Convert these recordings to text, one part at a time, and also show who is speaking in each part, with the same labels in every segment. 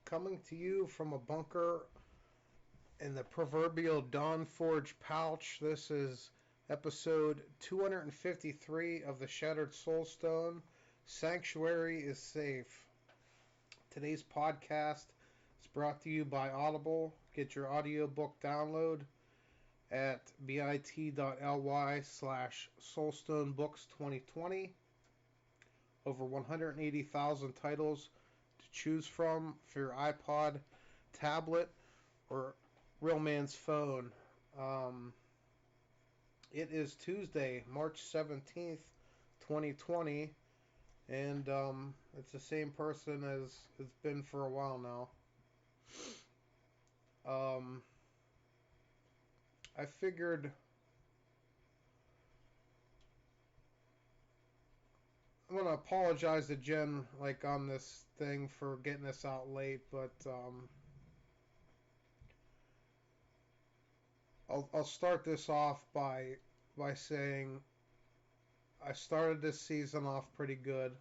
Speaker 1: coming to you from a bunker in the proverbial Dawn Forge pouch. This is episode 253 of the Shattered Soulstone. Sanctuary is safe. Today's podcast is brought to you by Audible. Get your audiobook download at bit.ly/soulstonebooks2020. Over 180,000 titles to choose from for your iPod, tablet, or real man's phone. It is Tuesday, March 17th, 2020, and it's the same person as it's been for a while now. I figured I'm going to apologize to Jen on this thing for getting this out late, but I'll start this off by saying I started this season off pretty good,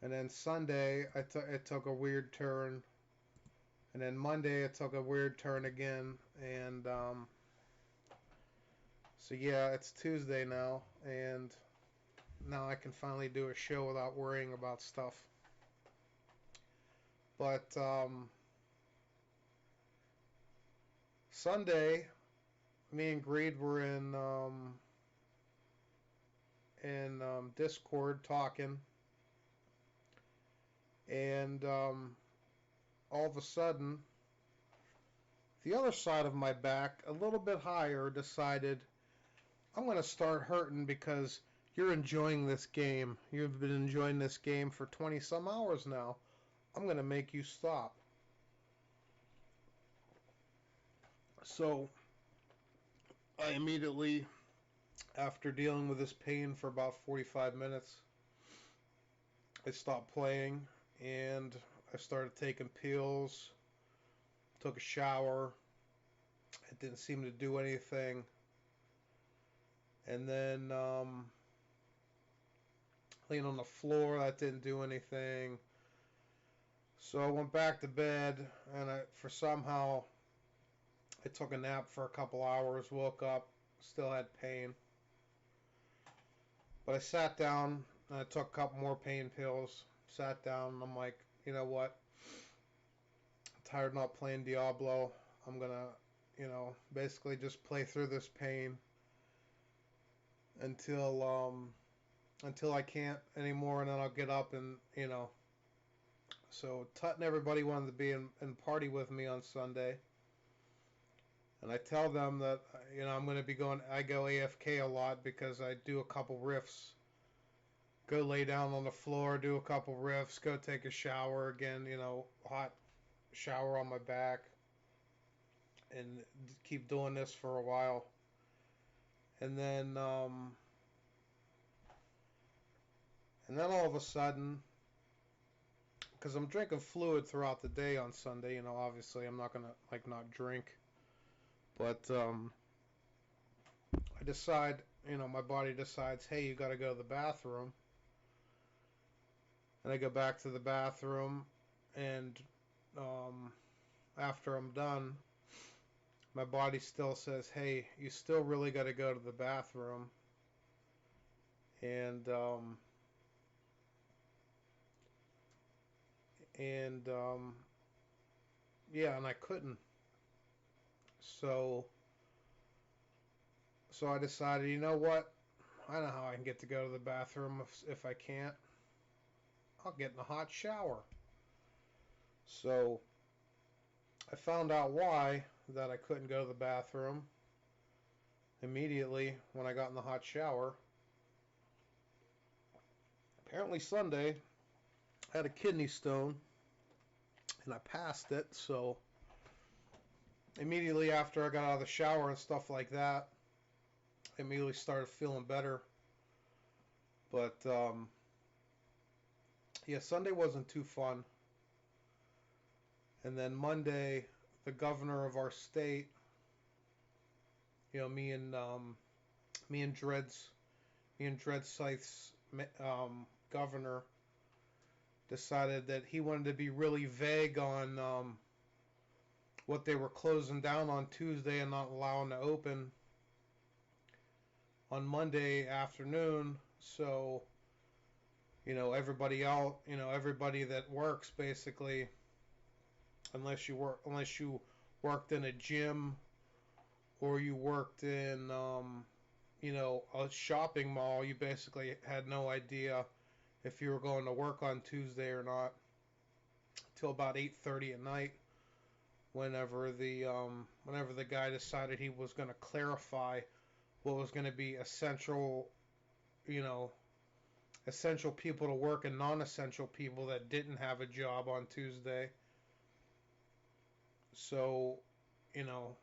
Speaker 1: and then Sunday it took a weird turn, and then Monday it took a weird turn again, and so yeah, it's Tuesday now, and now I can finally do a show without worrying about stuff. But Sunday, me and Greed were in Discord talking, and all of a sudden, the other side of my back, a little bit higher, decided I'm going to start hurting because you're enjoying this game. You've been enjoying this game for 20 some hours now. I'm going to make you stop. So I immediately, after dealing with this pain for about 45 minutes, I stopped playing and I started taking pills, took a shower. It didn't seem to do anything. And then laying on the floor, that didn't do anything. So I went back to bed, and I took a nap for a couple hours, woke up, still had pain. But I sat down, and I took a couple more pain pills, sat down, and I'm like, you know what? I'm tired of not playing Diablo. I'm going to, basically just play through this pain until I can't anymore, and then I'll get up and, So Tut and everybody wanted to be and party with me on Sunday. And I tell them that, I'm going to be I go AFK a lot because I do a couple riffs. Go lay down on the floor, do a couple riffs, go take a shower again, hot shower on my back. And keep doing this for a while. And then all of a sudden, because I'm drinking fluid throughout the day on Sunday, obviously I'm not going to not drink. But I decide, my body decides, hey, you got to go to the bathroom. And I go back to the bathroom, and after I'm done, my body still says, hey, you still really got to go to the bathroom. And yeah, and I couldn't. So I decided, you know what? I know how I can get to go to the bathroom if I can't. I'll get in a hot shower. So I found out why that I couldn't go to the bathroom immediately when I got in the hot shower. Apparently Sunday I had a kidney stone and I passed it, so immediately after I got out of the shower and stuff like that, I immediately started feeling better. But yeah, Sunday wasn't too fun. And then Monday, the governor of our state, me and Dread Scythe's governor decided that he wanted to be really vague on what they were closing down on Tuesday and not allowing to open on Monday afternoon. So, everybody out, everybody that works basically, unless you worked in a gym or you worked in, a shopping mall, you basically had no idea if you were going to work on Tuesday or not till about 8:30 at night. Whenever the guy decided he was going to clarify what was going to be you know, essential people to work and non-essential people that didn't have a job on Tuesday. So, you know,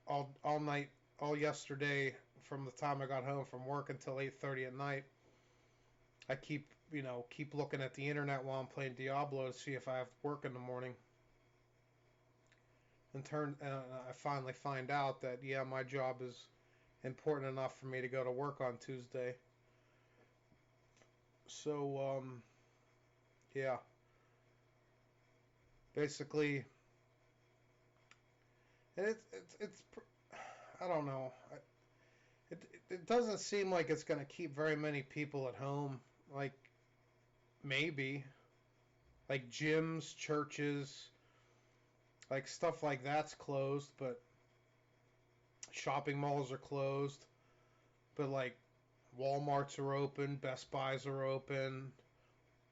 Speaker 1: all night, all yesterday, from the time I got home from work until 8:30 at night, I keep looking at the internet while I'm playing Diablo to see if I have work in the morning. I finally find out that yeah, my job is important enough for me to go to work on Tuesday. So yeah, basically, and it's I don't know. It doesn't seem like it's going to keep very many people at home. Like maybe like gyms, churches, like stuff like that's closed, but shopping malls are closed. But like Walmarts are open, Best Buys are open,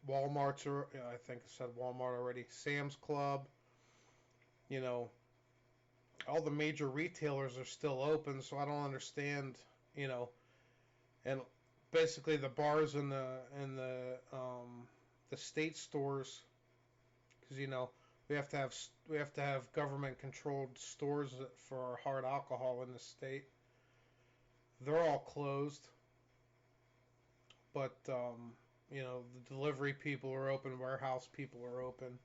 Speaker 1: Walmarts are. Yeah, I think I said Walmart already. Sam's Club. You know, all the major retailers are still open, so I don't understand. You know, and basically the bars and the state stores, because we have to have government controlled stores for hard alcohol in the state. They're all closed, but the delivery people are open, warehouse people are open.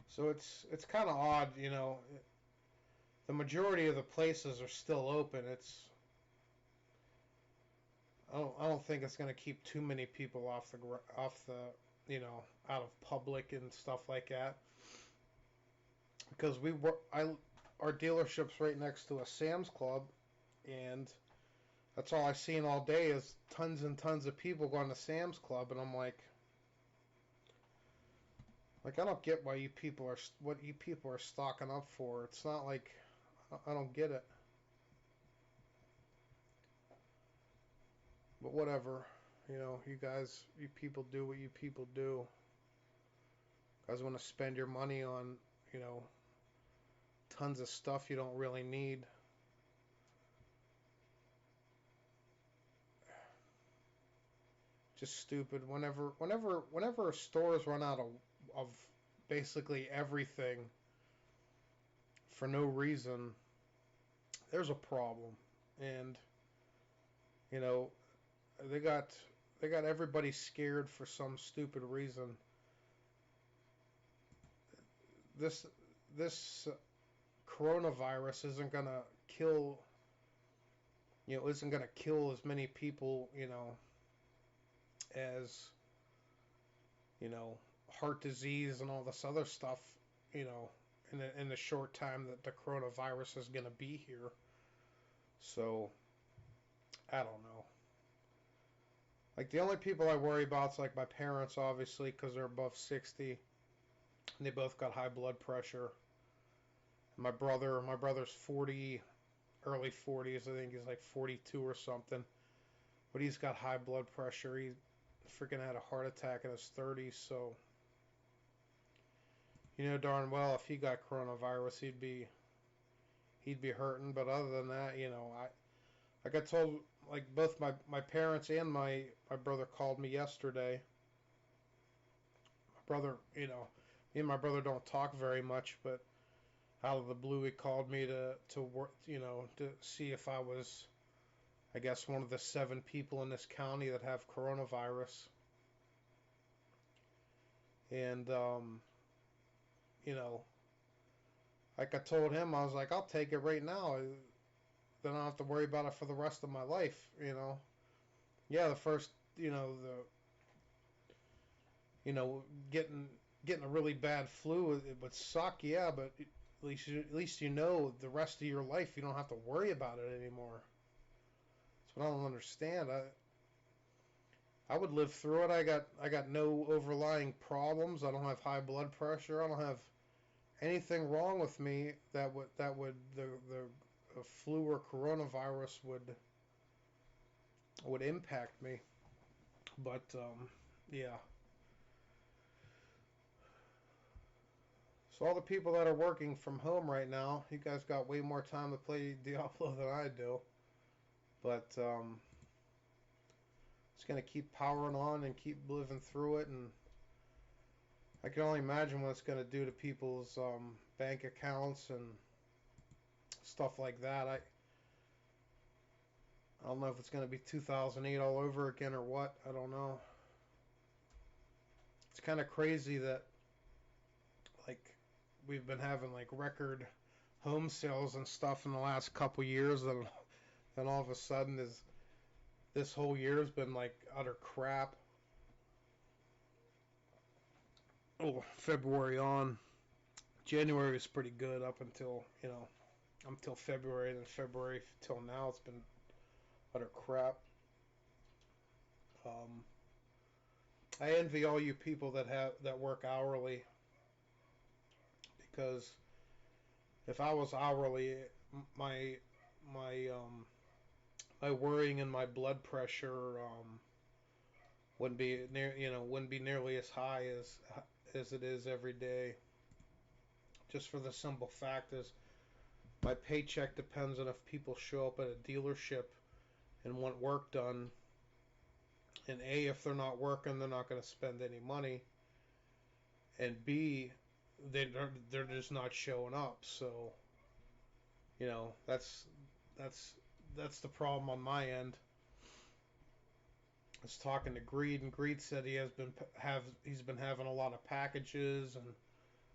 Speaker 1: So it's kind of odd. The majority of the places are still open. I don't think it's going to keep too many people out of public and stuff like that, because our dealership's right next to a Sam's Club, and that's all I've seen all day is tons and tons of people going to Sam's Club, and I'm like I don't get what you people are stocking up for. It's not like I don't get it. But whatever, you people do what you people do. You guys want to spend your money on, you know, tons of stuff you don't really need. Just stupid. Whenever stores run out of basically everything for no reason, there's a problem. And you know, they got they got everybody scared for some stupid reason. This this coronavirus isn't gonna kill as many people, as you know, heart disease and all this other stuff, you know, in the short time that the coronavirus is gonna be here. So I don't know. Like the only people I worry about is like my parents, obviously, because they're above 60 and they both got high blood pressure. My brother's 40, early 40s. I think he's like 42 or something. But he's got high blood pressure. He freaking had a heart attack in his 30s. So you know darn well if he got coronavirus, he'd be hurting. But other than that, I got told, like both my parents and my brother called me yesterday. My brother, me and my brother don't talk very much, but out of the blue, he called me to work, to see if I was, I guess, one of the 7 people in this county that have coronavirus. And you know, like I told him, I was like, I'll take it right now. Then I don't have to worry about it for the rest of my life. Yeah, the first, you know, getting a really bad flu, it would suck, yeah, but at least you know the rest of your life you don't have to worry about it anymore. That's what I don't understand. I would live through it. I got no overlying problems. I don't have high blood pressure. I don't have anything wrong with me that would the flu or coronavirus would impact me. But yeah. So all the people that are working from home right now, you guys got way more time to play Diablo than I do. But just gonna keep powering on and keep living through it, and I can only imagine what it's gonna do to people's bank accounts and stuff like that. I don't know if it's gonna be 2008 all over again or what. I don't know. It's kind of crazy that like we've been having like record home sales and stuff in the last couple years, and then all of a sudden this whole year has been like utter crap. Oh, February on. January was pretty good up until, until February, and then February till now it's been utter crap. Um, I envy all you people that work hourly, because if I was hourly, my my my worrying and my blood pressure wouldn't be nearly as high as it is every day. Just for the simple fact is my paycheck depends on if people show up at a dealership and want work done, and A, if they're not working, they're not going to spend any money, and B, they're just not showing up. So that's that's the problem on my end. I was talking to Greed, and Greed said he's been having a lot of packages and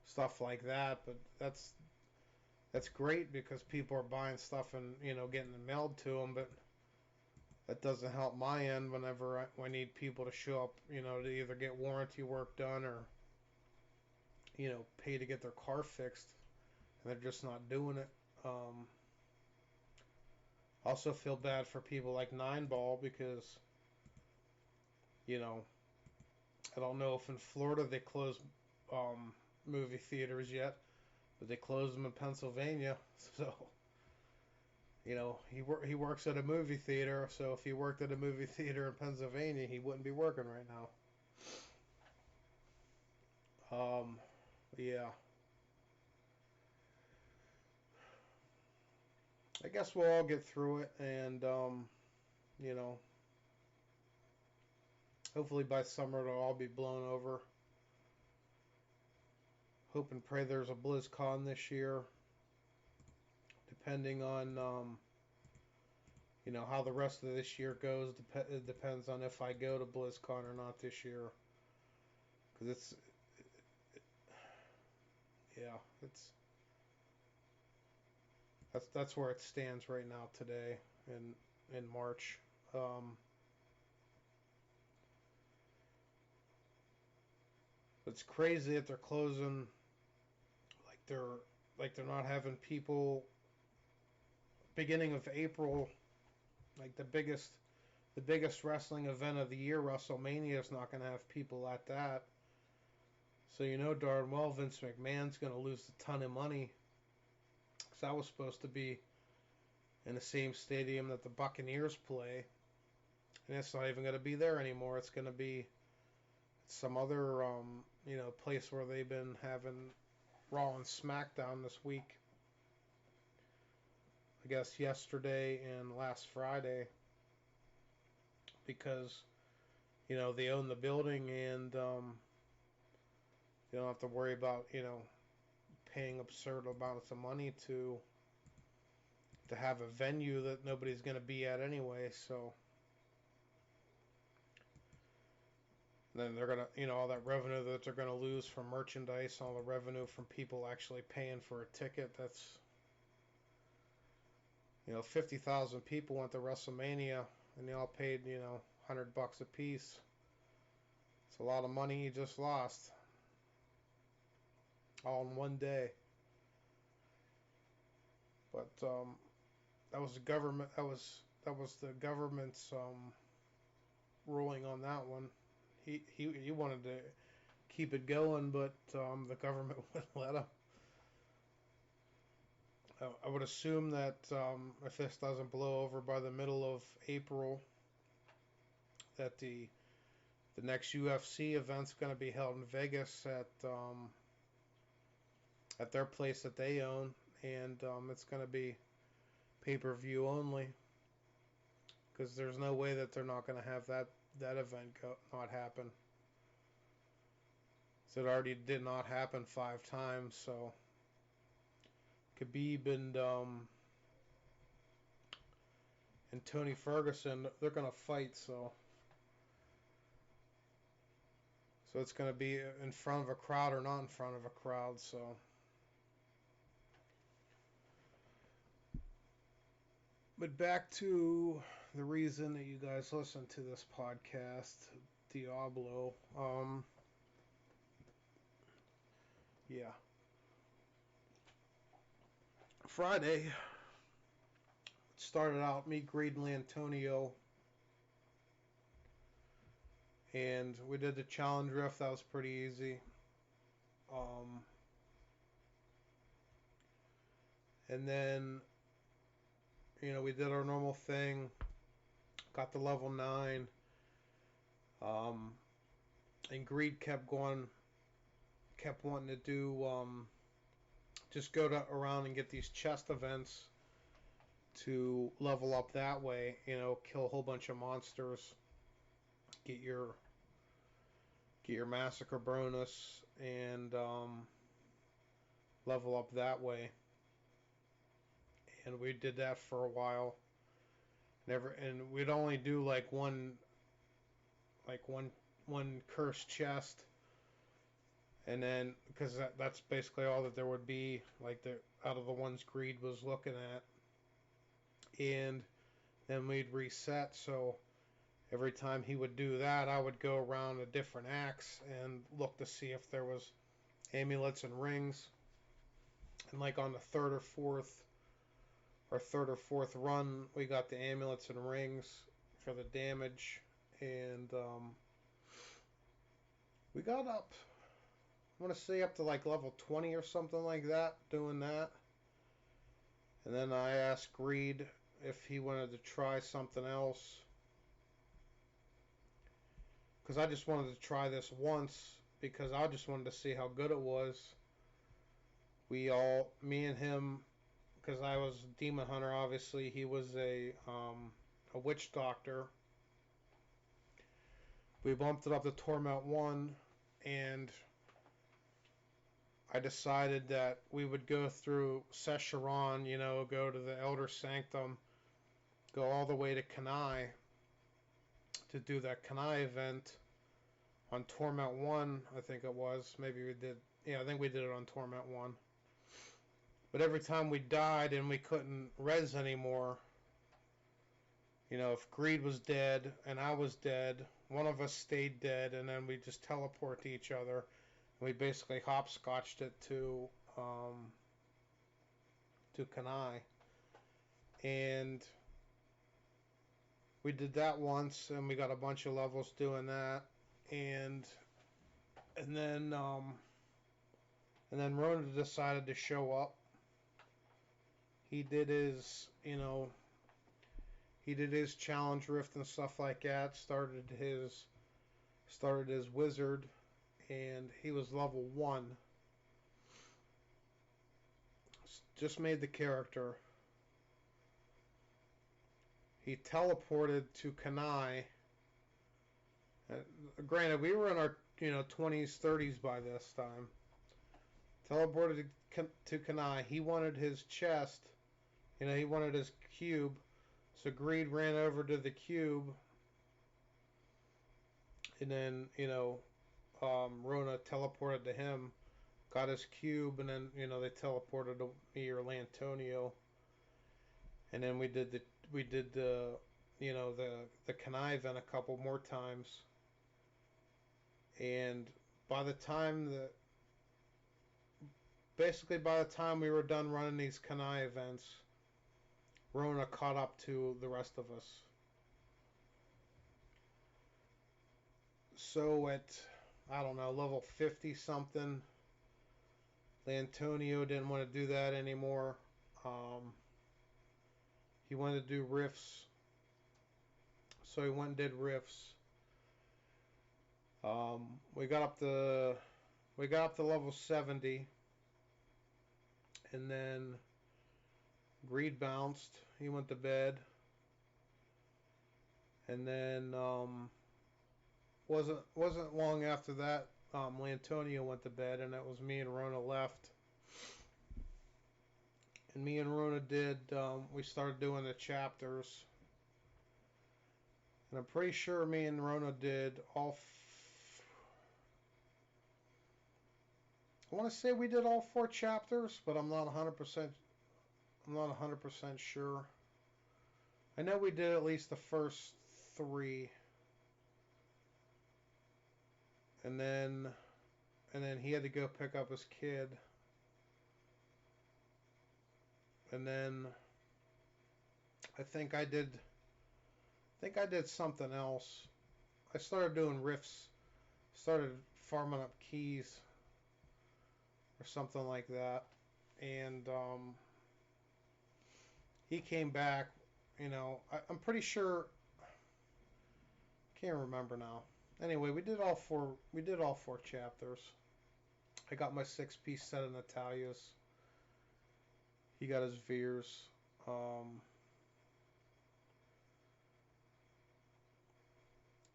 Speaker 1: stuff like that, but that's great because people are buying stuff and getting it mailed to them, but that doesn't help my end whenever I need people to show up, to either get warranty work done or pay to get their car fixed, and they're just not doing it. Also feel bad for people like Nine Ball because you know I don't know if in Florida they closed um, movie theaters yet, but they closed them in Pennsylvania. So he works at a movie theater. So if he worked at a movie theater in Pennsylvania, he wouldn't be working right now. Yeah, I guess we'll all get through it, and you know, hopefully by summer it'll all be blown over. Hope and pray there's a BlizzCon this year, depending on how the rest of this year goes. It depends on if I go to BlizzCon or not this year, because yeah, that's where it stands right now today in March. Um, it's crazy that they're closing, like they're not having people beginning of April, like the biggest wrestling event of the year, WrestleMania, is not going to have people at that. So darn well Vince McMahon's going to lose a ton of money, because that was supposed to be in the same stadium that the Buccaneers play, and it's not even going to be there anymore. It's going to be some other place where they've been having Raw and SmackDown this week. I guess yesterday and last Friday, because they own the building, and you don't have to worry about paying absurd amounts of money to have a venue that nobody's going to be at anyway. So then they're gonna, all that revenue that they're gonna lose from merchandise, all the revenue from people actually paying for a ticket. That's 50,000 people went to WrestleMania, and they all paid $100 a piece. It's a lot of money he just lost all in one day. But that was the government. That was the government's ruling on that one. He wanted to keep it going, but the government wouldn't let him. I would assume that if this doesn't blow over by the middle of April, that the next UFC event's going to be held in Vegas at their place that they own, and it's going to be pay-per-view only, because there's no way that they're not going to have that event not happen. So it already did not happen 5 times. So Khabib and Tony Ferguson, they're going to fight. So it's going to be in front of a crowd or not in front of a crowd. So. But back to the reason that you guys listen to this podcast, Diablo. Yeah. Friday, it started out me, Greed, and Lanntonio, and we did the challenge rift. That was pretty easy. And then, we did our normal thing, got to level 9, and Greed kept wanting to do, just go around and get these chest events to level up that way, kill a whole bunch of monsters, get your massacre bonus, and level up that way. And we did that for a while. And we'd only do like one cursed chest, and then because that's basically all that there would be, like out of the ones Greed was looking at, and then we'd reset. So every time he would do that, I would go around a different axe and look to see if there was amulets and rings. And like on the third or fourth run, we got the amulets and rings for the damage, and we got up, I want to say up to like level 20 or something like that, doing that. And then I asked Greed if he wanted to try something else, because I just wanted to try this once, because I just wanted to see how good it was. Me and him, because I was a demon hunter, obviously, he was a witch doctor. We bumped it up to Torment 1, and I decided that we would go through Sescheron, go to the Elder Sanctum, go all the way to Kanai to do that Kanai event on Torment 1, I think it was. Maybe we did, I think we did it on Torment 1. But every time we died and we couldn't res anymore, if Greed was dead and I was dead, one of us stayed dead, and then we just teleport to each other. We basically hopscotched it to Kanai, and we did that once, and we got a bunch of levels doing that, and then Rowna decided to show up. He did his challenge rift and stuff like that. Started his wizard, and he was level 1. Just made the character. He teleported to Kanai. Granted, we were in our 20s, 30s by this time. Teleported to Kanai. He wanted his chest. He wanted his cube. So Greed ran over to the cube, and then Rowna teleported to him, got his cube, and then they teleported to me or Lanntonio, and then we did the Kanai event a couple more times, And by the time that basically by the time we were done running these Kanai events, Rowna caught up to the rest of us. So at, I don't know, level 50 something, Lanntonio didn't want to do that anymore. He wanted to do rifts, so he went and did rifts. We got up to level 70, and then Greed bounced. He went to bed, and then wasn't long after that. Lanntonio went to bed, and it was me and Rowna left. And me and Rowna we started doing the chapters. And I'm pretty sure me and Rowna did I want to say we did all 4 chapters, but I'm not 100%. I'm not 100% sure. I know we did at least the first 3, and then he had to go pick up his kid, and then I think I did something else. I started doing rifts, started farming up keys or something like that, and he came back. I'm pretty sure. Can't remember now. Anyway, we did all 4. We did all 4 chapters. I got my 6-piece set of Natalia's. He got his Veers.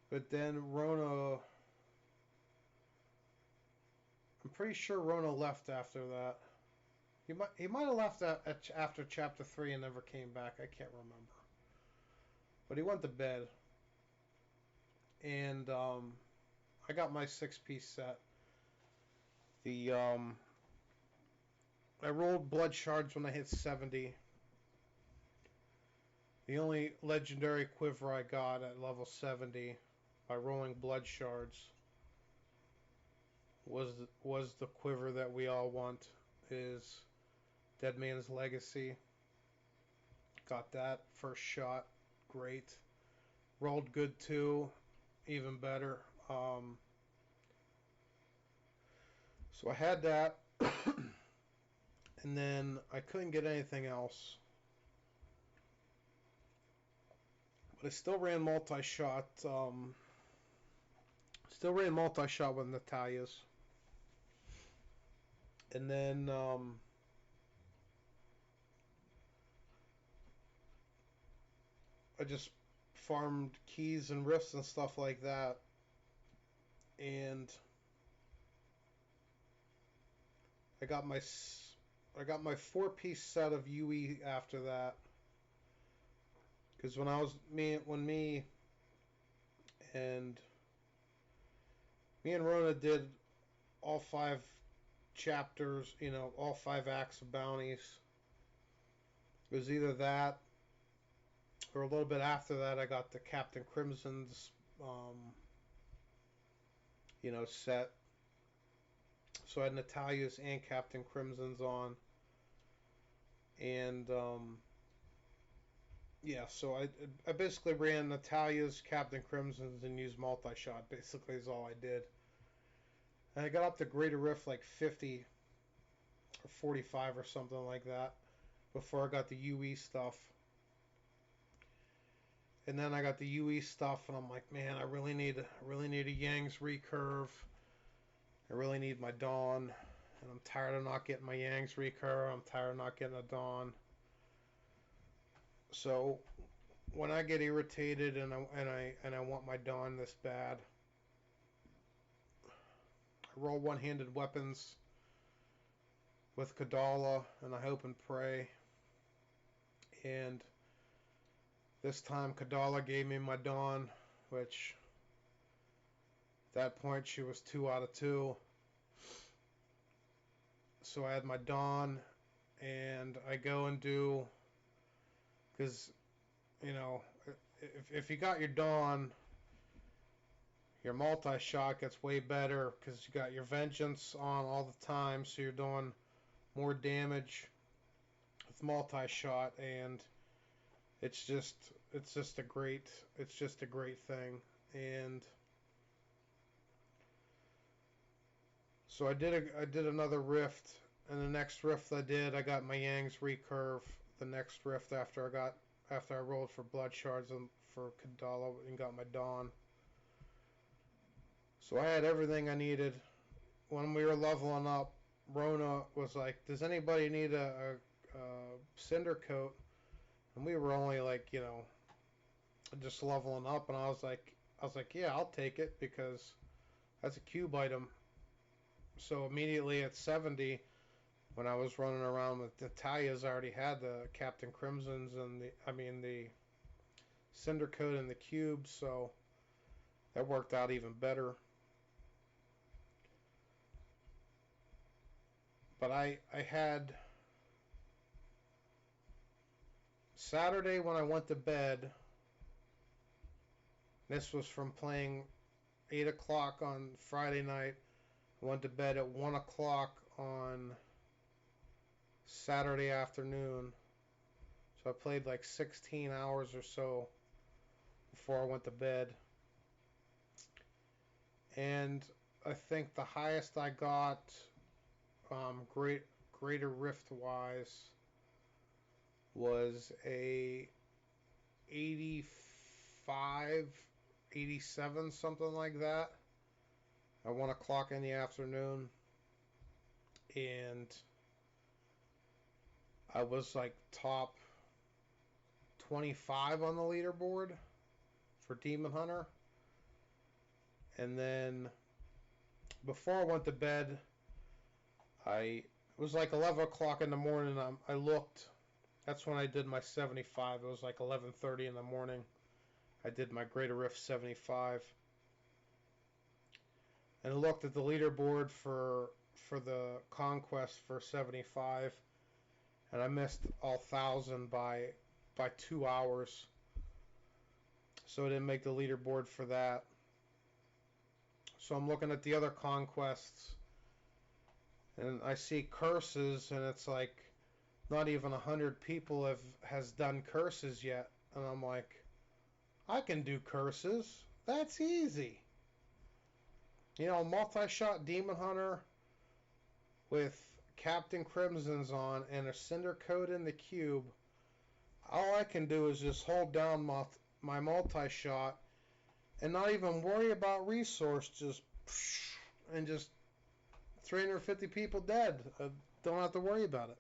Speaker 1: But then Rowna, I'm pretty sure Rowna left after that. He might have left after chapter 3 and never came back. I can't remember. But he went to bed, and I got my 6-piece set. I rolled blood shards when I hit 70. The only legendary quiver I got at level 70 by rolling blood shards was the quiver that we all want, is Dead Man's Legacy. Got that first shot, great. Rolled good too, even better. So I had that, and then I couldn't get anything else. But I still ran multi-shot. Still ran multi-shot with Natalia's. And then I just farmed keys and rifts and stuff like that. And I got my 4-piece set of UE after that. Because when me and Rowna did all 5 chapters, all 5 acts of bounties. It was either that, or a little bit after that, I got the Captain Crimson's, set. So I had Natalia's and Captain Crimson's on, and yeah. So I basically ran Natalia's, Captain Crimson's, and used multi-shot. Basically, is all I did. And I got up to Greater Rift like 50 or 45 or something like that before I got the UE stuff. And then I got the UE stuff, and I'm like, man, I really need a Yang's Recurve. I really need my Dawn, and I'm tired of not getting my Yang's Recurve. I'm tired of not getting a Dawn. So when I get irritated and I want my Dawn this bad, I roll one-handed weapons with Kadala, and I hope and pray. And this time Kadala gave me my Dawn, which at that point she was 2 out of 2. So I had my Dawn, and I go and do, because if you got your Dawn, your multi-shot gets way better because you got your vengeance on all the time, so you're doing more damage with multi-shot, and it's just a great thing. And so I did another rift, and the next rift I got my Yang's Recurve. The next rift after I rolled for blood shards and for Kadala and got my Dawn. So I had everything I needed. When we were leveling up, Rowna was like, "Does anybody need a cinder coat?" And we were only like, just leveling up, and I was like, "Yeah, I'll take it because that's a cube item." So immediately at 70, when I was running around with Natalia's, I already had the Captain Crimsons and the cinder coat and the cube, so that worked out even better. But I had Saturday when I went to bed. This was from playing 8 o'clock on Friday night. I went to bed at 1 o'clock on Saturday afternoon. So I played like 16 hours or so before I went to bed. And I think the highest I got, greater rift wise, was a 85, 87, something like that, at 1 o'clock in the afternoon. And I was like top 25 on the leaderboard for Demon Hunter. And then before I went to bed, it was like 11 o'clock in the morning. I looked. That's when I did my 75. It was like 11:30 in the morning. I did my Greater Rift 75. And I looked at the leaderboard for the Conquest for 75. And I missed all 1,000 by 2 hours. So I didn't make the leaderboard for that. So I'm looking at the other conquests, and I see curses, and it's like not even 100 people has done curses yet. And I'm like, I can do curses. That's easy. Multi-shot Demon Hunter with Captain Crimson's on and a Cinder Coat in the cube. All I can do is just hold down my multi-shot and not even worry about resource, just 350 people dead. Don't have to worry about it.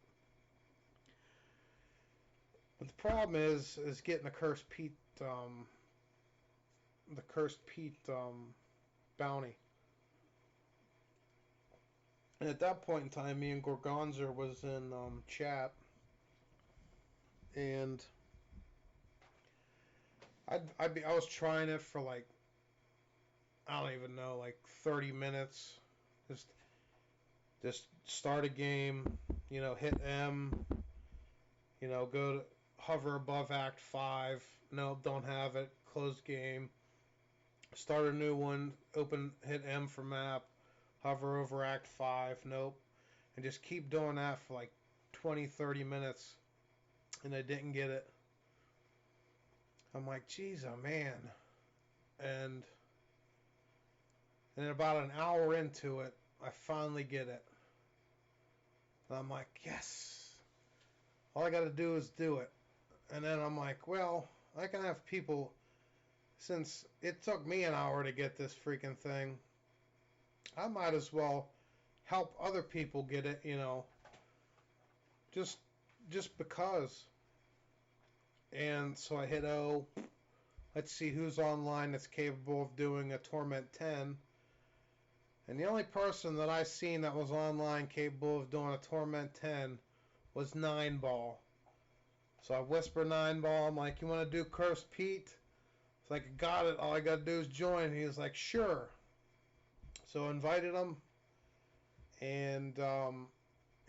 Speaker 1: But the problem is getting the Cursed Pete, bounty. And at that point in time, me and Gorgonzer was in chat, and I was trying it for like, I don't even know, like 30 minutes. Just start a game, hit M, go to hover above Act 5. Nope, don't have it. Close game. Start a new one, hit M for map, hover over Act 5. Nope. And just keep doing that for like 20, 30 minutes. And I didn't get it. I'm like, geez, oh man. And about an hour into it, I finally get it. And I'm like, yes. All I got to do is do it. And then I'm like, well, I can have people, since it took me an hour to get this freaking thing, I might as well help other people get it, just because. And so I hit O. Let's see who's online that's capable of doing a Torment 10. And the only person that I seen that was online capable of doing a Torment 10 was 9ball. So I whisper 9ball, I'm like, you want to do Cursed Pete? It's like, I got it. All I got to do is join. He was like, sure. So I invited him, and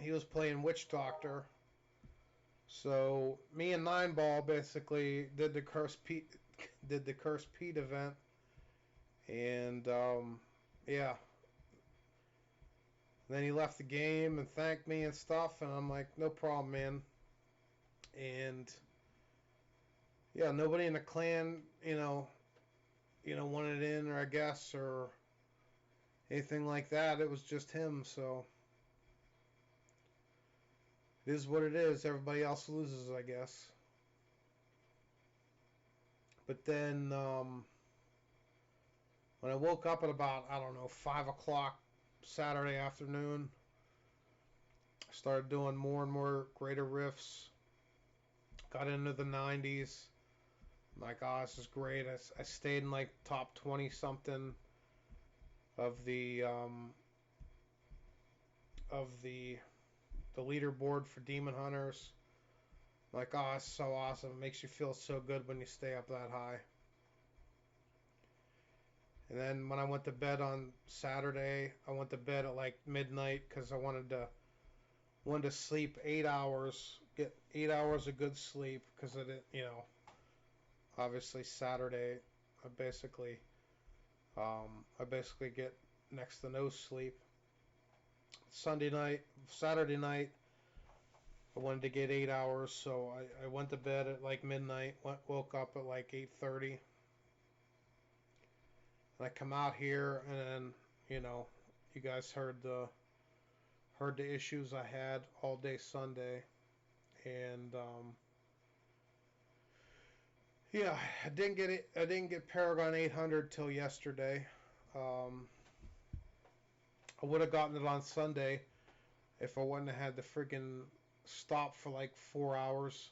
Speaker 1: he was playing Witch Doctor. So me and 9ball basically did the Cursed Pete event, And yeah, then he left the game and thanked me and stuff, and I'm like, no problem, man. And yeah, nobody in the clan, wanted in, or I guess, or anything like that. It was just him, so it is what it is. Everybody else loses, I guess. But then when I woke up at about, I don't know, 5 o'clock Saturday afternoon, I started doing more and more greater riffs. Got into the 90s. I'm like, oh, this is great. I stayed in like top 20 something of the leaderboard for Demon Hunters. I'm like, oh, it's so awesome. It makes you feel so good when you stay up that high. And then when I went to bed on Saturday, I went to bed at like midnight because I wanted to sleep 8 hours, get 8 hours of good sleep because I didn't, obviously Saturday, I basically, I basically get next to no sleep. Saturday night, I wanted to get 8 hours, so I went to bed at like midnight. Woke up at like 8:30, and I come out here, and then you guys heard the issues I had all day Sunday, and yeah, I didn't get it. I didn't get Paragon 800 till yesterday. Um, I would have gotten it on Sunday if I wouldn't have had to freaking stop for like 4 hours,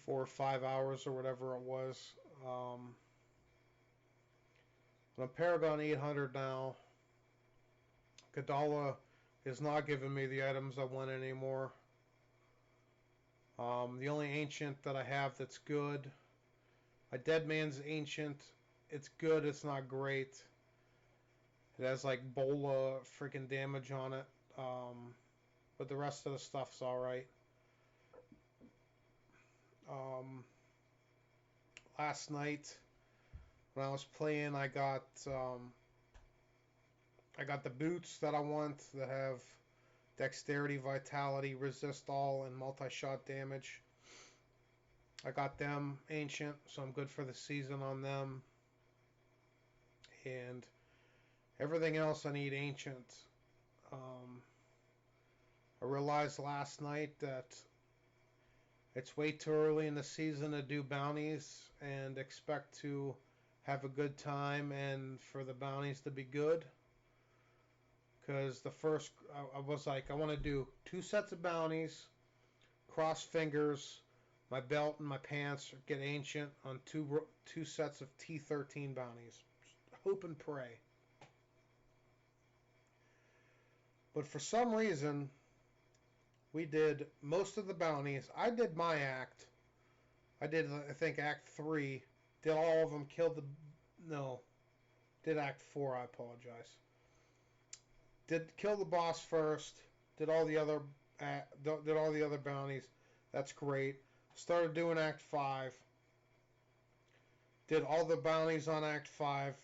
Speaker 1: 4 or 5 hours or whatever it was. Um, but I'm Paragon 800 now. Kadala is not giving me the items I want anymore. The only ancient that I have that's good, my Dead Man's Ancient. It's good. It's not great. It has like Bola freaking damage on it. But the rest of the stuff's all right. Um, Last night when I was playing, I got the boots that I want that have dexterity, vitality, resist all, and multi-shot damage. I got them ancient, so I'm good for the season on them. And everything else I need ancient. Um, I realized last night that it's way too early in the season to do bounties and expect to have a good time and for the bounties to be good. Because I was like, I want to do 2 sets of bounties, cross fingers, my belt and my pants get ancient on two sets of T13 bounties. Hope and pray. But for some reason, we did most of the bounties. I did my act. I did, I think, Act 3. Did all of them, killed the... No. Did Act 4, I apologize. Did kill the boss first. Did all the other... Did all the other bounties. That's great. Started doing Act 5. Did all the bounties on Act 5.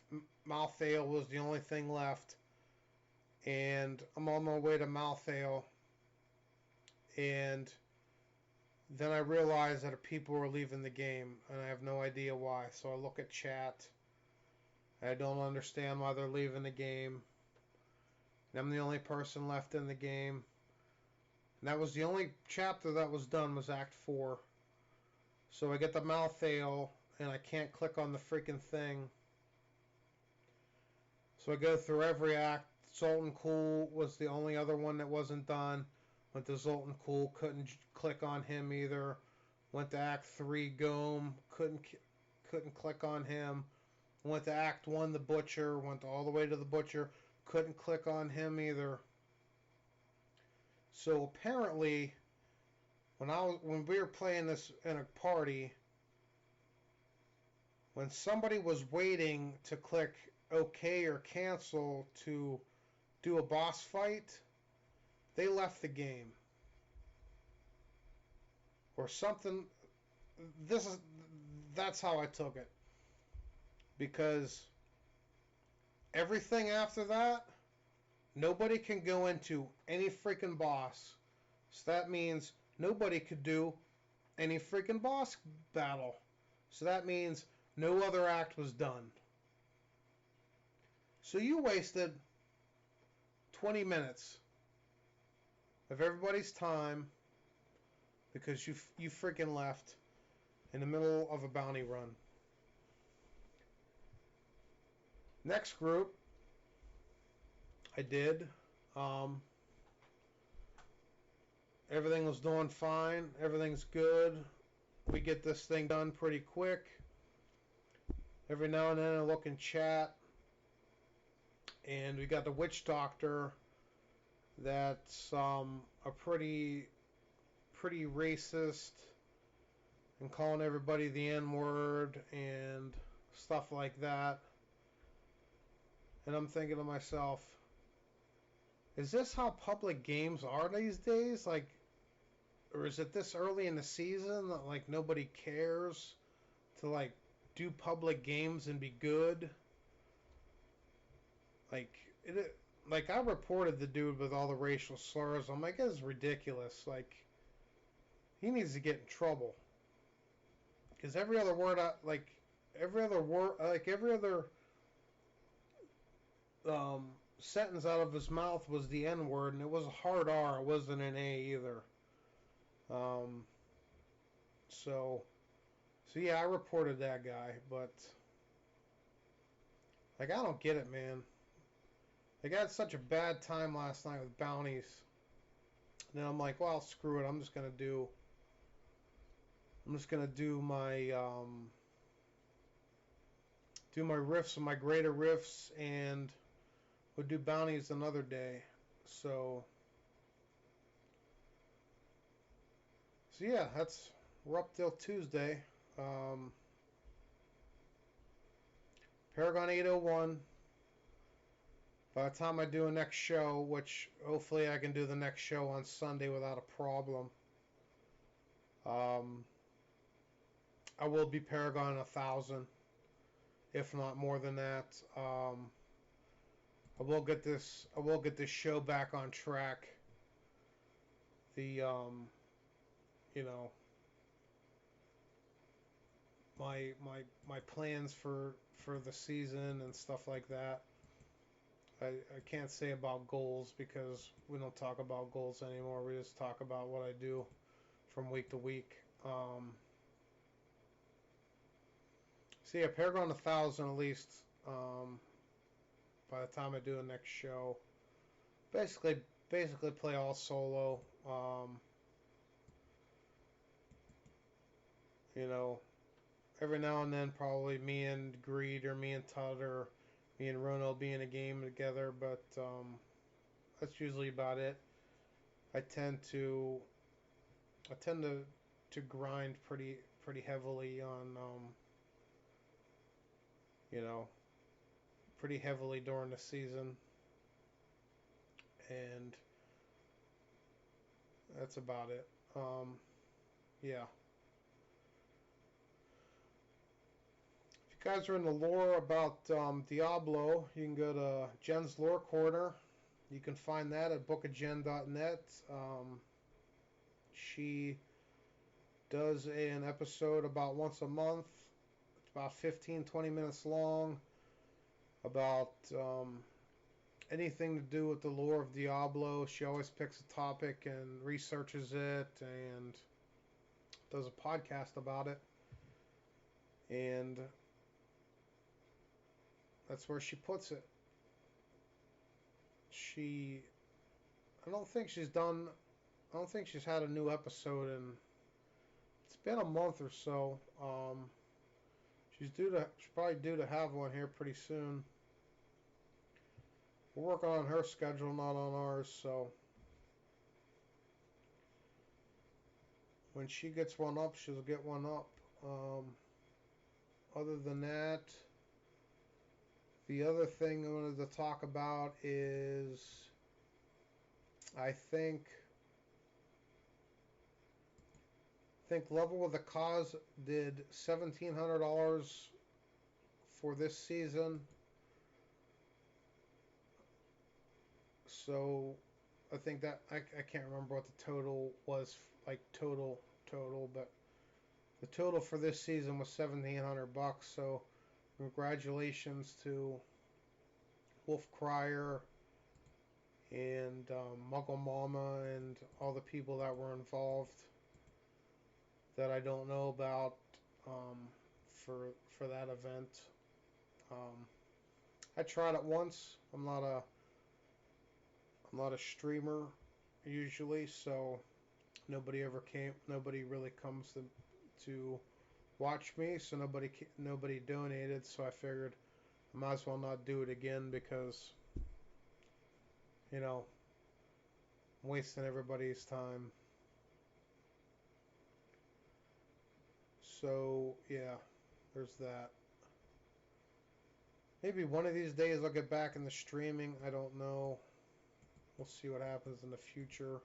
Speaker 1: Malthael was the only thing left. And I'm on my way to Malthael. And then I realized that people were leaving the game, and I have no idea why. So I look at chat. I don't understand why they're leaving the game. And I'm the only person left in the game. And that was the only chapter that was done was Act 4. So I get the Malthael, and I can't click on the freaking thing. So I go through every act. Zoltan Cool was the only other one that wasn't done. Went to Zoltan Cool, couldn't click on him either. Went to Act 3, Gome, couldn't click on him. Went to Act 1, the Butcher, went all the way to the Butcher, couldn't click on him either. So apparently, when we were playing this in a party, when somebody was waiting to click OK or cancel to do a boss fight, they left the game. Or something. That's how I took it. Because Everything after that, nobody can go into any freaking boss. So that means nobody could do any freaking boss battle. So that means no other act was done. So you wasted 20 minutes of everybody's time because you freaking left in the middle of a bounty run. Next group, I did. Everything was doing fine. Everything's good. We get this thing done pretty quick. Every now and then I look in chat, and we got the witch doctor that's a pretty racist and calling everybody the N-word and stuff like that. And I'm thinking to myself, is this how public games are these days? Like, or is it this early in the season that like nobody cares to like do public games and be good? Like like I reported the dude with all the racial slurs. I'm like, this is ridiculous. Like, he needs to get in trouble because every other word, every other word, every other sentence out of his mouth was the N word, and it was a hard R. It wasn't an A either. Um, so yeah, I reported that guy, but like I don't get it, man. Like I had such a bad time last night with bounties. And then I'm like, well, screw it. I'm just gonna do my riffs and my greater riffs, and we'll do bounties another day. So yeah, we're up till Tuesday. Paragon 801. By the time I do a next show, which hopefully I can do the next show on Sunday without a problem, I will be Paragon 1000, if not more than that. I will get this show back on track. The you know, my plans for the season and stuff like that. I can't say about goals because we don't talk about goals anymore. We just talk about what I do from week to week. So yeah, Paragon 1000 at least. By the time I do the next show, basically play all solo. You know, every now and then probably me and Greed or me and Todd or me and Rowna will be in a game together, but that's usually about it. I tend to grind pretty heavily on you know, pretty heavily during the season, and that's about it. Yeah. If you guys are in the lore about Diablo, you can go to Jen's Lore Corner. You can find that at bookofjen.net. She does an episode about once a month. It's about 15-20 minutes long about anything to do with the lore of Diablo. She always picks a topic and researches it and does a podcast about it. And that's where she puts it. I don't think she's had a new episode in, it's been a month or so. She's probably due to have one here pretty soon. We're working on her schedule, not on ours, so when she gets one up, she'll get one up. Other than that, the other thing I wanted to talk about is I think Level with a Cause did $1,700 for this season. So I think that I can't remember what the total was, like total, but the total for this season was $1,700. So congratulations to Wolf Crier and Muggle Mama and all the people that were involved that I don't know about um, for that event. Um, I tried it once. I'm not a streamer usually, so nobody really comes to watch me, so nobody donated. So I figured I might as well not do it again because you know I'm wasting everybody's time. So yeah, there's that. Maybe one of these days I'll get back into streaming. I don't know. We'll see what happens in the future.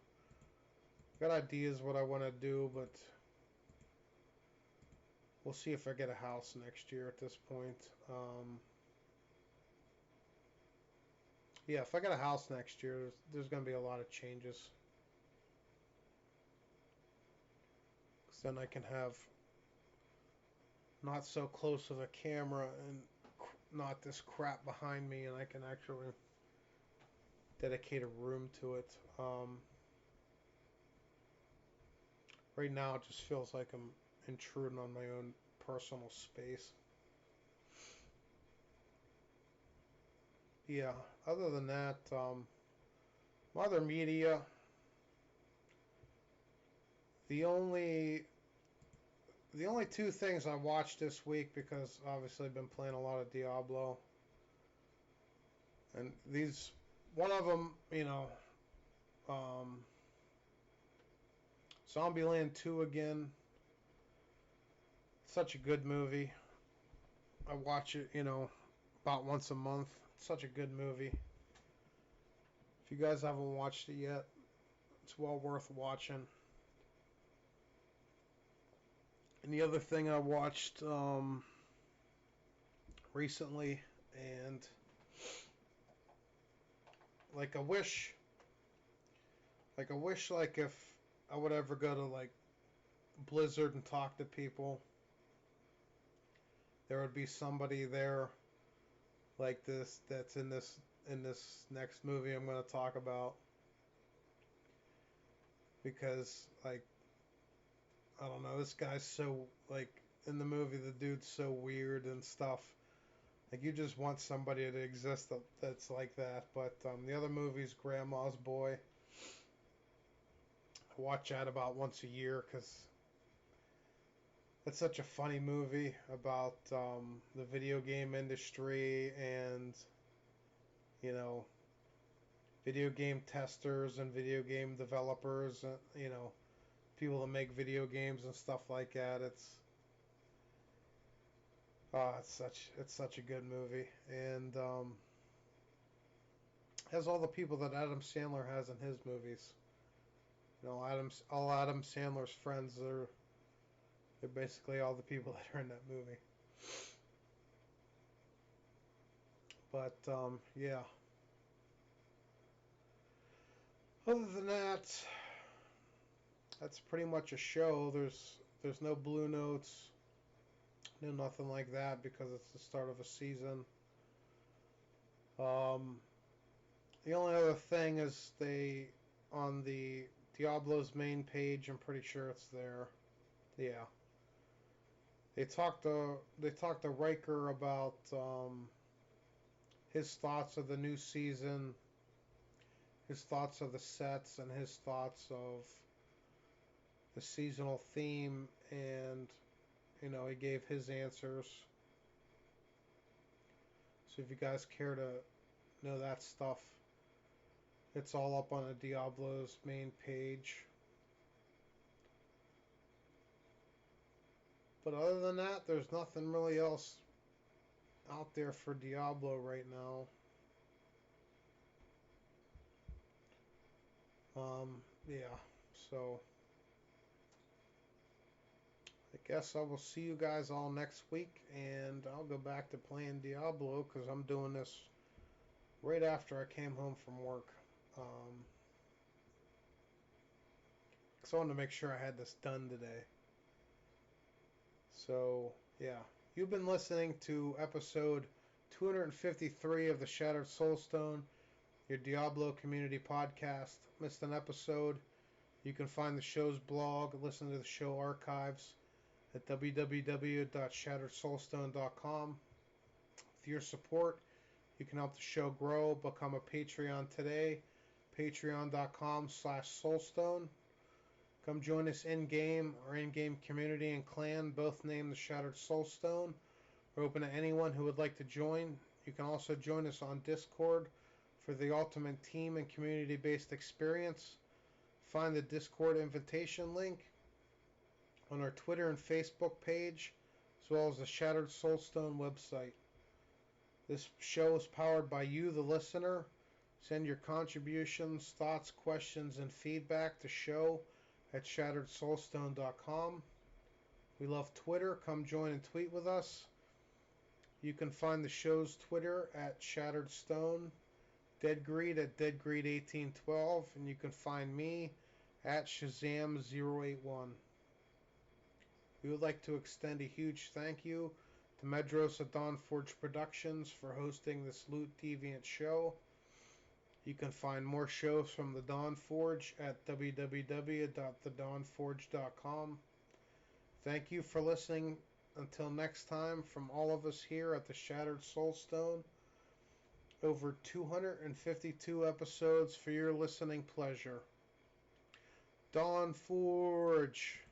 Speaker 1: Got ideas what I want to do, but we'll see if I get a house next year at this point. Yeah, if I get a house next year, there's going to be a lot of changes. 'Cause then I can have not so close of a camera and not this crap behind me, and I can actually dedicate a room to it. Right now, it just feels like I'm intruding on my own personal space. Yeah, other than that, other media, the only the only two things I watched this week, because obviously I've been playing a lot of Diablo, and these one of them, um, Zombieland 2 again. Such a good movie. I watch it, about once a month. It's such a good movie. If you guys haven't watched it yet, it's well worth watching. And the other thing I watched recently, and like like if I would ever go to like Blizzard and talk to people, there would be somebody there like this that's in this next movie I'm going to talk about, because like I don't know, this guy's so like in the movie the dude's so weird and stuff. Like you just want somebody to exist that's like that. But the other movie's Grandma's Boy. I watch that about once a year because it's such a funny movie about the video game industry and you know video game testers and video game developers, people that make video games and stuff like that. It's such a good movie, and has all the people that Adam Sandler has in his movies. All Adam Sandler's friends are they're basically all the people that are in that movie. But yeah. Other than that, that's pretty much a show. There's no blue notes, no nothing like that because it's the start of a season. Um, the only other thing is they on the Diablo's main page. I'm pretty sure it's there. Yeah, they talked to Riker about his thoughts of the new season, his thoughts of the sets, and his thoughts of the seasonal theme, and he gave his answers. So if you guys care to know that stuff, it's all up on the Diablo's main page. But other than that, there's nothing really else out there for Diablo right now. Yeah, so I guess I will see you guys all next week, and I'll go back to playing Diablo because I'm doing this right after I came home from work. So I wanted to make sure I had this done today. So, yeah. You've been listening to episode 253 of the Shattered Soulstone, your Diablo community podcast. Missed an episode? You can find the show's blog, listen to the show archives at www.shatteredsoulstone.com. With your support, you can help the show grow. Become a Patreon today. Patreon.com/Soulstone. Come join us in-game. Our in-game community and clan both named the Shattered Soulstone. We're open to anyone who would like to join. You can also join us on Discord for the ultimate team and community-based experience. Find the Discord invitation link on our Twitter and Facebook page, as well as the Shattered Soulstone website. This show is powered by you, the listener. Send your contributions, thoughts, questions, and feedback to show@shatteredsoulstone.com. We love Twitter. Come join and tweet with us. You can find the show's Twitter at ShatteredStone, Deadgreed at Deadgreed1812, and you can find me at Shazam081. We would like to extend a huge thank you to Medros at Dawnforge Productions for hosting this Loot Deviant show. You can find more shows from the Dawnforge at www.thedawnforge.com. Thank you for listening. Until next time, from all of us here at the Shattered Soulstone, over 252 episodes for your listening pleasure. Dawnforge!